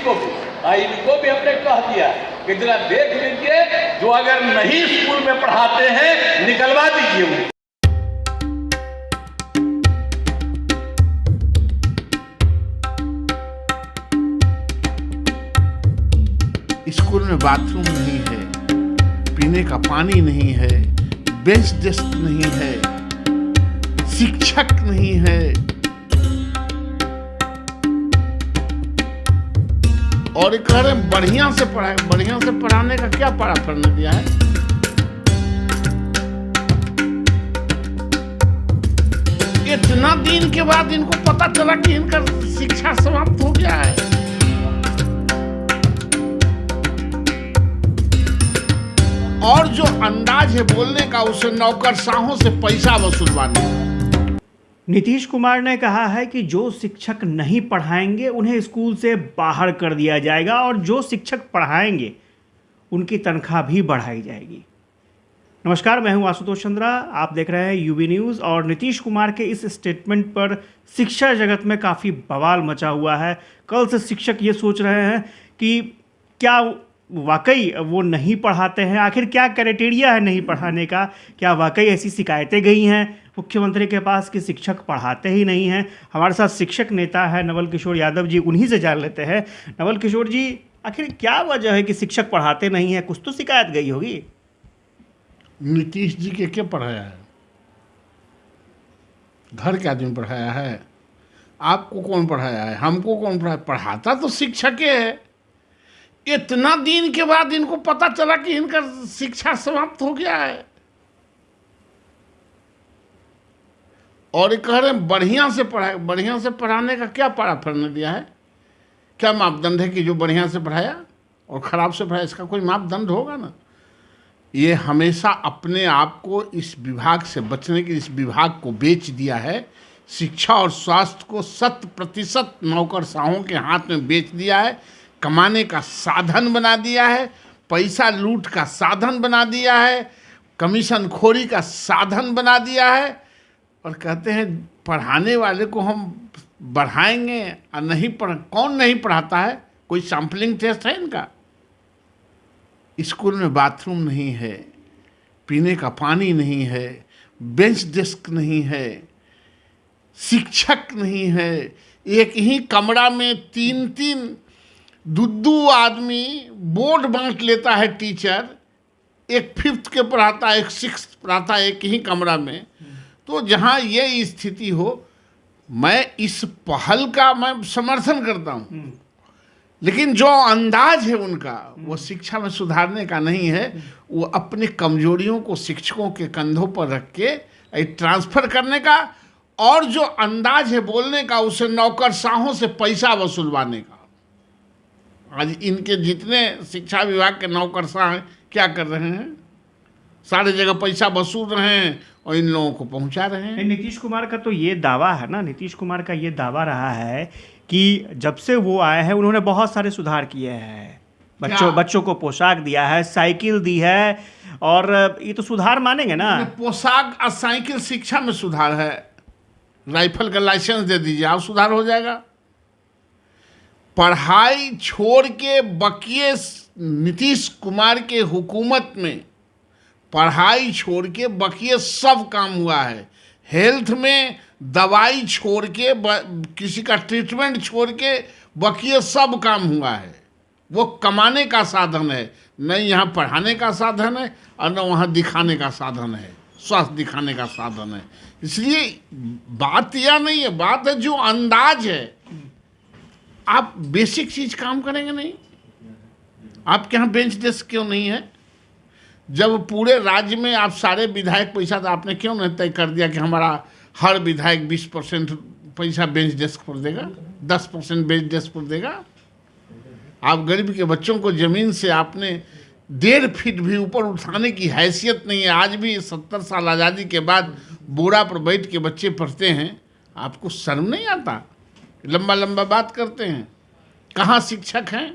इनको भी हमने कह दिया कि जरा देख लीजिए, जो अगर नहीं स्कूल में पढ़ाते हैं निकलवा दीजिए उन्हें। स्कूल में बाथरूम नहीं है, पीने का पानी नहीं है, बेंच डेस्क नहीं है, शिक्षक नहीं है, और कह रहे बढ़िया से पढ़ाए। बढ़िया से पढ़ाने का क्या परामर्श दिया है? इतना दिन के बाद इनको पता चला कि इनका शिक्षा समाप्त हो गया है। और जो अंदाज है बोलने का, उसे नौकरशाहों से पैसा वसूलवाने का। नीतीश कुमार ने कहा है कि जो शिक्षक नहीं पढ़ाएंगे उन्हें स्कूल से बाहर कर दिया जाएगा और जो शिक्षक पढ़ाएंगे उनकी तनख्वाह भी बढ़ाई जाएगी। नमस्कार, मैं हूं आशुतोष चंद्रा, आप देख रहे हैं यूबी न्यूज़। और नीतीश कुमार के इस स्टेटमेंट पर शिक्षा जगत में काफ़ी बवाल मचा हुआ है। कल से शिक्षक ये सोच रहे हैं कि क्या वाकई वो नहीं पढ़ाते हैं, आखिर क्या क्राइटेरिया है नहीं पढ़ाने का, क्या वाकई ऐसी शिकायतें गई हैं मुख्यमंत्री के पास कि शिक्षक पढ़ाते ही नहीं हैं। हमारे साथ शिक्षक नेता है नवल किशोर यादव जी, उन्हीं से जान लेते हैं। नवल किशोर जी, आखिर क्या वजह है कि शिक्षक पढ़ाते नहीं हैं? कुछ तो शिकायत गई होगी। नीतीश जी के क्या पढ़ाया है? घर के आदमी पढ़ाया है? आपको कौन पढ़ाया है? हमको कौन पढ़ाया? पढ़ाता तो शिक्षक है। इतना दिन के बाद इनको पता चला कि इनका शिक्षा समाप्त हो गया है, और कह रहे बढ़िया से पढ़ाए। बढ़िया से पढ़ाने का क्या परामर्श दिया है? क्या मापदंड है कि जो बढ़िया से पढ़ाया और खराब से पढ़ाया? इसका कोई मापदंड होगा ना। ये हमेशा अपने आप को इस विभाग से बचने के, इस विभाग को बेच दिया है। शिक्षा और स्वास्थ्य को 100% नौकरशाहों के हाथ में बेच दिया है, कमाने का साधन बना दिया है, पैसा लूट का साधन बना दिया है, कमीशन खोरी का साधन बना दिया है, और कहते हैं पढ़ाने वाले को हम बढ़ाएंगे और नहीं कौन नहीं पढ़ाता है? कोई सैंपलिंग टेस्ट है इनका? स्कूल में बाथरूम नहीं है, पीने का पानी नहीं है, बेंच डेस्क नहीं है, शिक्षक नहीं है, एक ही कमरा में 3-3 दो आदमी बोर्ड बांट लेता है टीचर, एक 5th के पढ़ाता है, एक 6th पढ़ाता है, एक ही कमरा में। तो जहाँ ये स्थिति हो, मैं इस पहल का मैं समर्थन करता हूँ, लेकिन जो अंदाज है उनका वो शिक्षा में सुधारने का नहीं है। वो अपने कमजोरियों को शिक्षकों के कंधों पर रख के ट्रांसफर करने का, और जो अंदाज है बोलने का, उसे नौकरशाहों से पैसा वसूलवाने का। आज इनके जितने शिक्षा विभाग के नौकरशाह हैं क्या कर रहे हैं? सारे जगह पैसा वसूल रहे हैं और इन लोगों को पहुंचा रहे हैं। नीतीश कुमार का तो ये दावा है ना, नीतीश कुमार का ये दावा रहा है कि जब से वो आए हैं उन्होंने बहुत सारे सुधार किए हैं। बच्चों को पोशाक दिया है, साइकिल दी है, और ये तो सुधार मानेंगे ना। पोशाक और साइकिल शिक्षा में सुधार है। राइफल का लाइसेंस दे दीजिए, आप सुधार हो जाएगा। पढ़ाई छोड़ के बकिए नीतीश कुमार के हुकूमत में पढ़ाई छोड़ के बकिए सब काम हुआ है। हेल्थ में दवाई छोड़ के, किसी का ट्रीटमेंट छोड़ के बकिए सब काम हुआ है। वो कमाने का साधन है, न यहाँ पढ़ाने का साधन है और न वहाँ दिखाने का साधन है, स्वास्थ्य दिखाने का साधन है। इसलिए बात यह नहीं है, बात है जो अंदाज है। आप बेसिक चीज काम करेंगे नहीं? आपके यहाँ बेंच डेस्क क्यों नहीं है? जब पूरे राज्य में आप सारे विधायक पैसा, तो आपने क्यों नहीं तय कर दिया कि हमारा हर विधायक 20% पैसा बेंच डेस्क पर देगा, 10% बेंच डेस्क पर देगा? आप गरीब के बच्चों को ज़मीन से आपने 1.5 फीट भी ऊपर उठाने की हैसियत नहीं है। आज भी 70 साल आज़ादी के बाद बोरा पर बैठ के बच्चे पढ़ते हैं। आपको शर्म नहीं आता? लंबा लंबा बात करते हैं। कहाँ शिक्षक हैं?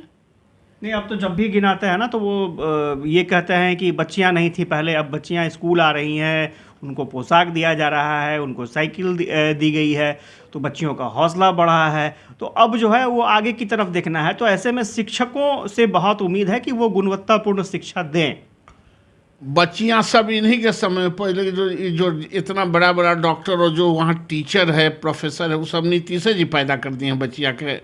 नहीं, अब तो जब भी गिनाते हैं ना तो वो ये कहते हैं कि बच्चियां नहीं थी पहले, अब बच्चियां स्कूल आ रही हैं, उनको पोशाक दिया जा रहा है, उनको साइकिल दी गई है, तो बच्चियों का हौसला बढ़ा है। तो अब जो है वो आगे की तरफ देखना है। तो ऐसे में शिक्षकों से बहुत उम्मीद है कि वो गुणवत्तापूर्ण शिक्षा दें। बच्चियां सब इन्हीं के समय पहले जो इतना बड़ा बड़ा डॉक्टर और जो वहाँ टीचर है, प्रोफेसर है, वो सब नीतीश जी पैदा कर दिए हैं बच्चियां के।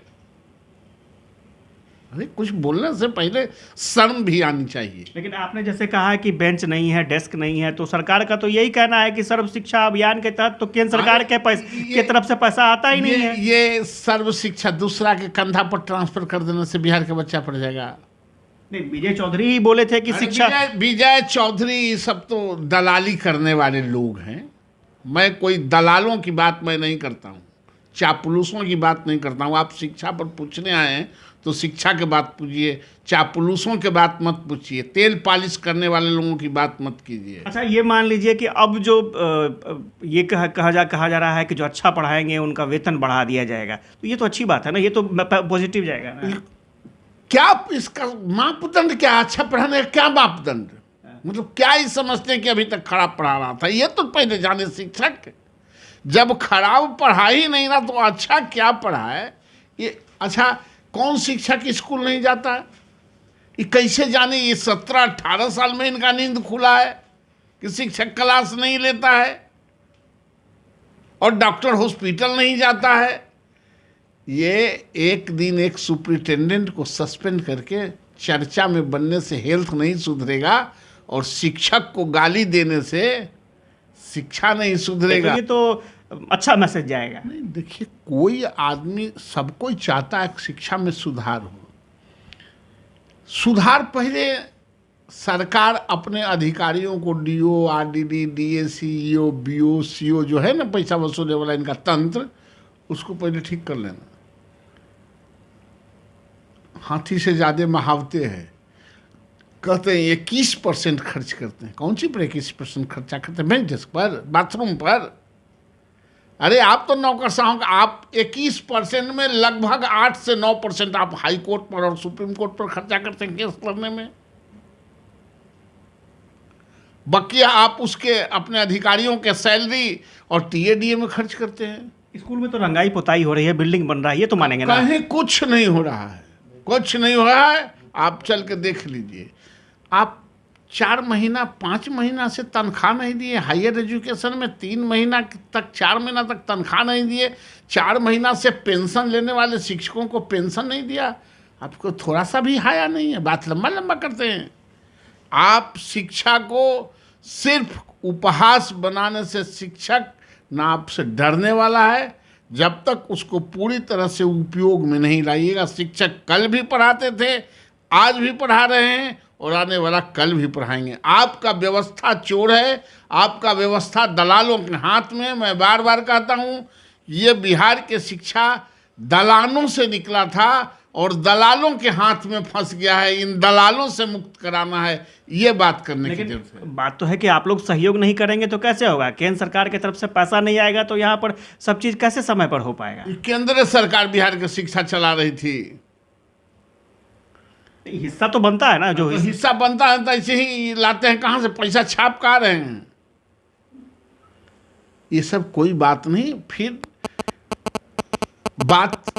अरे कुछ बोलने से पहले शर्म भी आनी चाहिए। लेकिन आपने जैसे कहा कि बेंच नहीं है, डेस्क नहीं है, तो सरकार का तो यही कहना है कि सर्व शिक्षा अभियान के तहत तो केंद्र सरकार के पैसे के तरफ से पैसा आता ही नहीं है। ये सर्व शिक्षा दूसरा के कंधा पर ट्रांसफर कर देने से बिहार का बच्चा पड़ जाएगा। नहीं, विजय चौधरी ही बोले थे कि शिक्षा। विजय चौधरी सब तो दलाली करने वाले लोग हैं। मैं कोई दलालों की बात मैं नहीं करता हूँ, चापलूसों की बात नहीं करता हूँ। आप शिक्षा पर पूछने आए हैं तो शिक्षा के बात पूछिए, चापलूसों के बात मत पूछिए, तेल पालिश करने वाले लोगों की बात मत कीजिए। अच्छा, ये मान लीजिए कि अब जो ये कहा जा रहा है कि जो अच्छा पढ़ाएंगे उनका वेतन बढ़ा दिया जाएगा, तो ये तो अच्छी बात है ना, ये तो पॉजिटिव जाएगा ना। क्या इसका मापदंड क्या, अच्छा पढ़ाने का क्या मापदंड, मतलब क्या ही समझते हैं कि अभी तक खराब पढ़ा रहा था? ये तो पहले जाने शिक्षक, जब खराब पढ़ा ही नहीं ना तो अच्छा क्या पढ़ा है? ये अच्छा कौन शिक्षक स्कूल नहीं जाता है? ये कैसे जाने? ये 17-18 साल में इनका नींद खुला है कि शिक्षक क्लास नहीं लेता है और डॉक्टर हॉस्पिटल नहीं जाता है। ये एक दिन एक सुपरिटेंडेंट को सस्पेंड करके चर्चा में बनने से हेल्थ नहीं सुधरेगा और शिक्षक को गाली देने से शिक्षा नहीं सुधरेगा। ये तो अच्छा मैसेज जाएगा। नहीं, देखिए कोई आदमी, सब कोई चाहता है शिक्षा में सुधार हो। सुधार पहले सरकार अपने अधिकारियों को DO, RDD, DAC, EO, BO, CO जो है ना पैसा वसूलने वाला इनका तंत्र, उसको पहले ठीक कर लेना। हाथी से ज़्यादा महावते हैं। कहते हैं 21% खर्च करते हैं। कौन सी पर 21% खर्चा करते हैं? बेंच डेस्क पर, बाथरूम पर। अरे आप तो नौकरशाहों का, आप 21% में लगभग 8 से 9% आप हाई कोर्ट पर और सुप्रीम कोर्ट पर खर्चा करते हैं केस लड़ने में। बकिया आप उसके अपने अधिकारियों के सैलरी और टीएडीए में खर्च करते हैं। स्कूल में तो रंगाई पुताई हो रही है, बिल्डिंग बन रहा है, ये तो मानेंगे ना? कहीं कुछ नहीं हो रहा है, कुछ नहीं हो रहा है। आप चल के देख लीजिए। आप 4 महीना 5 महीना से तनख्वाह नहीं दिए। हायर एजुकेशन में 3 महीना तक, 4 महीना तक तनख्वाह नहीं दिए। 4 महीना से पेंशन लेने वाले शिक्षकों को पेंशन नहीं दिया। आपको थोड़ा सा भी हाया नहीं है, बात लंबा लंबा करते हैं। आप शिक्षा को सिर्फ उपहास बनाने से शिक्षक ना आपसे डरने वाला है, जब तक उसको पूरी तरह से उपयोग में नहीं लाइएगा। शिक्षक कल भी पढ़ाते थे, आज भी पढ़ा रहे हैं और आने वाला कल भी पढ़ाएंगे। आपका व्यवस्था चोर है, आपका व्यवस्था दलालों के हाथ में। मैं बार बार कहता हूँ, ये बिहार के शिक्षा दलालों से निकला था और दलालों के हाथ में फंस गया है। इन दलालों से मुक्त कराना है, ये बात करने की जरूरत है। बात तो है कि आप लोग सहयोग नहीं करेंगे तो कैसे होगा? केंद्र सरकार की तरफ से पैसा नहीं आएगा तो यहाँ पर सब चीज़ कैसे समय पर हो पाएगा? केंद्र सरकार बिहार की शिक्षा चला रही थी, हिस्सा तो बनता है ना। जो तो हिस्सा बनता है तो ऐसे ही लाते हैं, कहाँ से पैसा छाप का रहे हैं। ये सब कोई बात नहीं। फिर बात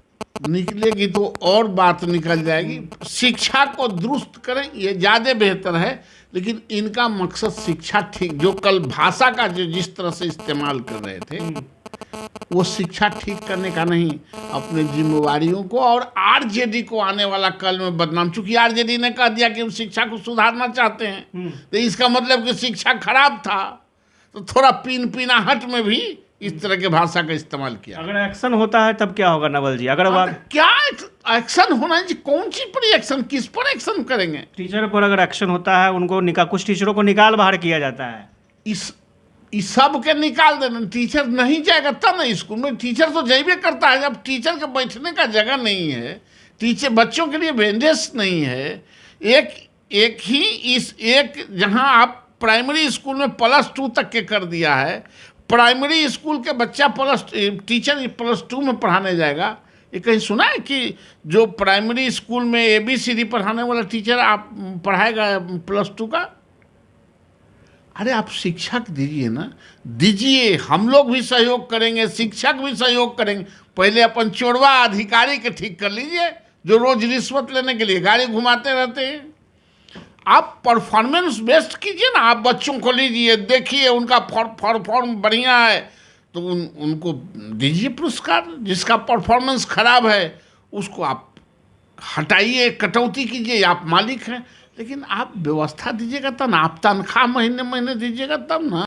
निकलेगी तो और बात निकल जाएगी। शिक्षा को दुरुस्त करें, ये ज़्यादा बेहतर है। लेकिन इनका मकसद शिक्षा ठीक, जो कल भाषा का जो जिस तरह से इस्तेमाल कर रहे थे, वो शिक्षा ठीक करने का नहीं, अपने जिम्मेवारियों को और आरजेडी को आने वाला कल में बदनाम। चूंकि आरजेडी ने कह दिया कि हम शिक्षा को सुधारना चाहते हैं, तो इसका मतलब कि शिक्षा खराब था, तो थोड़ा पीनाहट में भी इस तरह के भाषा का इस्तेमाल किया। अगर एक्शन होता है तब क्या होगा नवल जी? अगर क्या एक्शन होना है जी? कौन सी पर एक्शन, किस पर एक्शन करेंगे? टीचर पर अगर एक्शन होता है, उनको कुछ टीचरों को निकाल बाहर किया जाता है। इस सब के निकाल देना। टीचर नहीं जाएगा तब ना स्कूल में। टीचर तो जाइए करता है, जब टीचर के बैठने का जगह नहीं है, टीचर बच्चों के लिए बेंचेस नहीं है। एक ही जहां आप प्राइमरी स्कूल में +2 तक के कर दिया है, प्राइमरी स्कूल के बच्चा टीचर +2 में पढ़ाने जाएगा। ये कहीं सुना है कि जो प्राइमरी स्कूल में ABCD पढ़ाने वाला टीचर आप पढ़ाएगा +2 का? अरे आप शिक्षक दीजिए ना, दीजिए, हम लोग भी सहयोग करेंगे, शिक्षक भी सहयोग करेंगे। पहले अपन चोरवा अधिकारी के ठीक कर लीजिए जो रोज रिश्वत लेने के लिए गाड़ी घुमाते रहते हैं। आप परफॉर्मेंस बेस्ड कीजिए ना, आप बच्चों को लीजिए, देखिए उनका परफॉर्म बढ़िया है तो उनको दीजिए पुरस्कार। जिसका परफॉर्मेंस खराब है उसको आप हटाइए, कटौती कीजिए, आप मालिक हैं। लेकिन आप व्यवस्था दीजिएगा तब ना, आप तनख्वाह महीने महीने दीजिएगा तब ना।